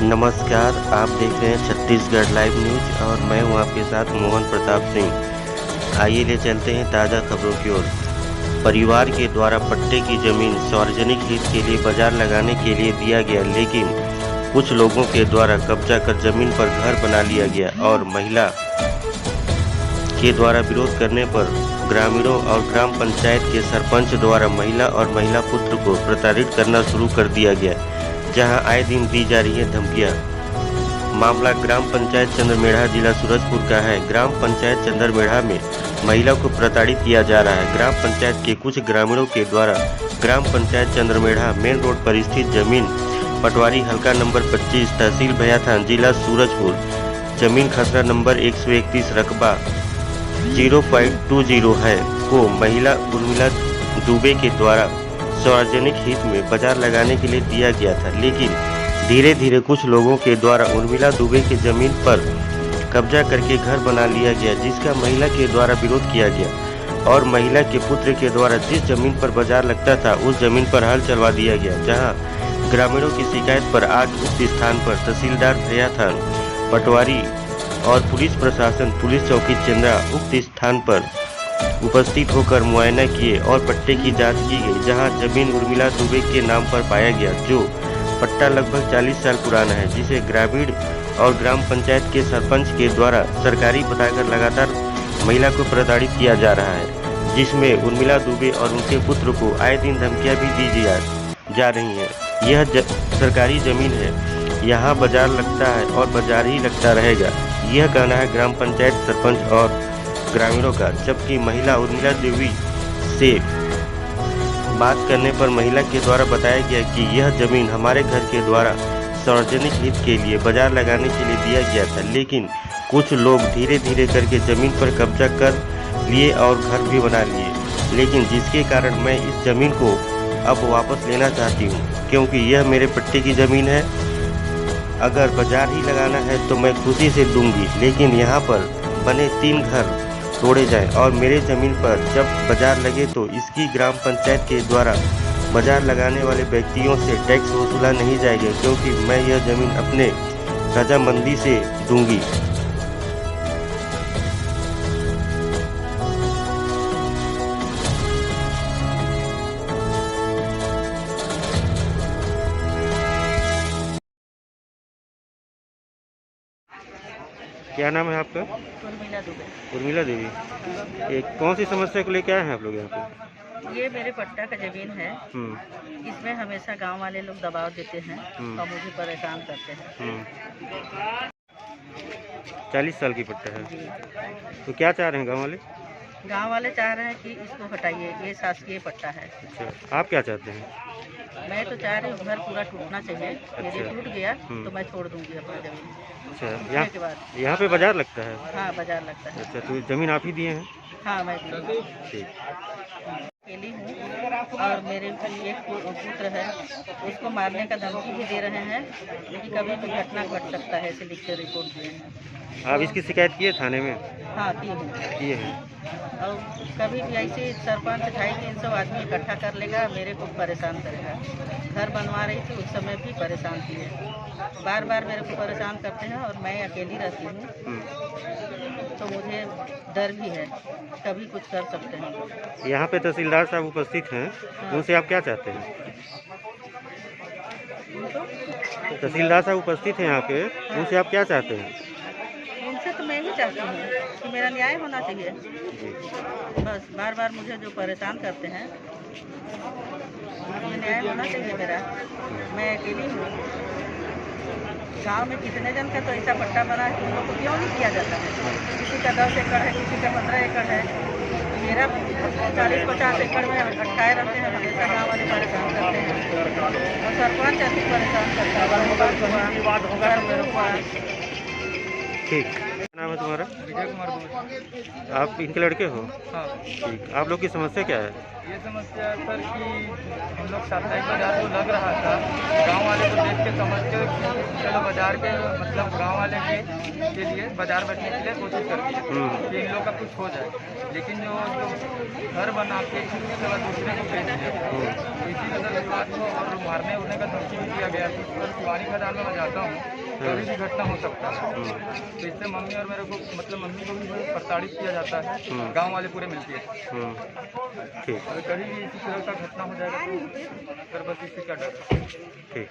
नमस्कार, आप देख रहे हैं छत्तीसगढ़ लाइव न्यूज और मैं हूं आपके साथ मोहन प्रताप सिंह। आइए ले चलते हैं ताज़ा खबरों की ओर। परिवार के द्वारा पट्टे की जमीन सार्वजनिक हित के लिए बाजार लगाने के लिए दिया गया, लेकिन कुछ लोगों के द्वारा कब्जा कर जमीन पर घर बना लिया गया और महिला के द्वारा विरोध करने पर ग्रामीणों और ग्राम पंचायत के सरपंच द्वारा महिला और महिला पुत्र को प्रताड़ित करना शुरू कर दिया गया, जहां आए दिन दी जा रही है धमकियां। मामला ग्राम पंचायत चंद्रमेढ़ा जिला सूरजपुर का है। ग्राम पंचायत चंद्रमेढ़ा में महिला को प्रताड़ित किया जा रहा है। ग्राम पंचायत के कुछ ग्रामीणों के द्वारा ग्राम पंचायत चंद्रमेढ़ा मेन रोड पर स्थित जमीन पटवारी हल्का नंबर 25 तहसील भैयाथान जिला सूरजपुर जमीन खसरा नंबर 131 रकबा 0.20 है को महिला उर्मिला दुबे के द्वारा सार्वजनिक हित में बाजार लगाने के लिए दिया गया था, लेकिन धीरे धीरे कुछ लोगों के द्वारा उर्मिला दुबे की जमीन पर कब्जा करके घर बना लिया गया, जिसका महिला के द्वारा विरोध किया गया और महिला के पुत्र के द्वारा जिस जमीन पर बाजार लगता था उस जमीन पर हल चलवा दिया गया। जहां ग्रामीणों की शिकायत पर आज उक्त स्थान पर तहसीलदार भैयाथान, पटवारी और पुलिस प्रशासन पुलिस चौकी चंद्रा उक्त स्थान पर उपस्थित होकर मुआयना किए और पट्टे की जांच की गई, जहां जमीन उर्मिला दुबे के नाम पर पाया गया, जो पट्टा लगभग 40 साल पुराना है, जिसे ग्रामीण और ग्राम पंचायत के सरपंच के द्वारा सरकारी बताकर लगातार महिला को प्रताड़ित किया जा रहा है, जिसमें उर्मिला दुबे और उनके पुत्र को आए दिन धमकियां भी दी जा रही हैं। यह सरकारी जमीन है, यहाँ बाजार लगता है और बाजार ही लगता रहेगा, यह कहना है ग्राम पंचायत सरपंच और ग्रामीणों का। जबकि महिला उर्मिला देवी से बात करने पर महिला के द्वारा बताया गया कि यह जमीन हमारे घर के द्वारा सार्वजनिक हित के लिए बाजार लगाने के लिए दिया गया था, लेकिन कुछ लोग धीरे धीरे करके जमीन पर कब्जा कर लिए और घर भी बना लिए, लेकिन जिसके कारण मैं इस जमीन को अब वापस लेना चाहती हूँ, क्योंकि यह मेरे पट्टे की ज़मीन है। अगर बाजार ही लगाना है तो मैं खुशी से दूंगी, लेकिन यहाँ पर बने 3 घर तोड़े जाएं और मेरे ज़मीन पर जब बाजार लगे तो इसकी ग्राम पंचायत के द्वारा बाजार लगाने वाले व्यक्तियों से टैक्स वसूला नहीं जाएगा, क्योंकि मैं यह ज़मीन अपने रजामंदी से दूंगी। क्या नाम है आपका? उर्मिला दुबे। उर्मिला देवी। एक कौन सी समस्या को लेकर आए हैं आप लोग यहाँ पे? ये मेरे पट्टा का जमीन है। इसमें हमेशा गांव वाले लोग दबाव देते हैं और मुझे परेशान करते हैं। 40 साल की पट्टा है, तो क्या चाह रहे हैं गांव वाले? गांव वाले चाह रहे हैं कि इसको हटाइए, ये शासकीय पट्टा है। अच्छा, आप क्या चाहते हैं? मैं तो चाह रही हूँ घर पूरा टूटना चाहिए। यदि टूट गया तो मैं छोड़ दूंगी अपना जमीन। अच्छा, के बाद यहाँ पे बाजार लगता है? हाँ, बाजार लगता है। अच्छा, तो जमीन आप ही दिए हैं? हाँ, मैं ठीक। अकेली हूँ और मेरे एक पुत्र है, उसको मारने का धमकी भी दे रहे हैं कि कभी भी घटना घट सकता है, ऐसे लिख के रिपोर्ट दिए हैं। आप इसकी शिकायत किए थाने में? हाँ, किए हैं। और कभी भी ऐसे सरपंच 250-300 आदमी इकट्ठा कर लेगा, मेरे को परेशान करेगा। घर बनवा रही थी उस समय भी परेशान किए, बार बार मेरे को परेशान करते हैं और मैं अकेली रहती हूँ, तो मुझे डर भी है, कभी कुछ कर सकते हैं। यहाँ पे तहसीलदार साहब उपस्थित हैं, उनसे आप क्या चाहते हैं? तहसीलदार साहब उपस्थित हैं यहाँ पे, उनसे आप क्या चाहते हैं? उनसे तो मैं भी चाहती हूँ कि मेरा न्याय होना चाहिए। बस बार बार मुझे जो परेशान करते हैं, मुझे न्याय होना चाहिए मेरा। मैं अकेली हूँ, गांव में कितने जन का तो ऐसा पट्टा बना है, उन लोग को क्यों नहीं किया जाता है? किसी का 10 एकड़ है, किसी का 15 एकड़ है, मेरा 40-50 एकड़ में अटकाए रहते हैं। हमेशा गाँव वाले परेशान करते हैं और सरपंच अधिक परेशान करता है। ठीक। नाम है तुम्हारा? विजय कुमार बोल। आप इनके लड़के हो? हाँ, ठीक। आप लोग की समस्या क्या है? ये समस्या है सर कि हम लोग साप्ताहिक बाजार को लग रहा था, गांव वाले को देख के समझ के कि चलो बाजार के मतलब गांव वाले के लिए बाजार बैठने के लिए कोशिश कर दी कि इन लोग का कुछ हो जाए, लेकिन जो घर बना के फिर उसके बाद दूसरे को बेच दिया, इसी वजह से बात को और मारने उड़ने का धमकी भी दिया गया। पर शिवानी खदान में मैं जाता हूँ, कभी भी घटना हो सकता है। तो इससे मम्मी और मेरे को मतलब मम्मी को भी प्रताड़ित किया जाता है, गांव वाले पूरे मिलके। ठीक। अगर कभी भी इसी तरह का घटना हो जाएगा तो फिर बस इसी का डर है। ठीक।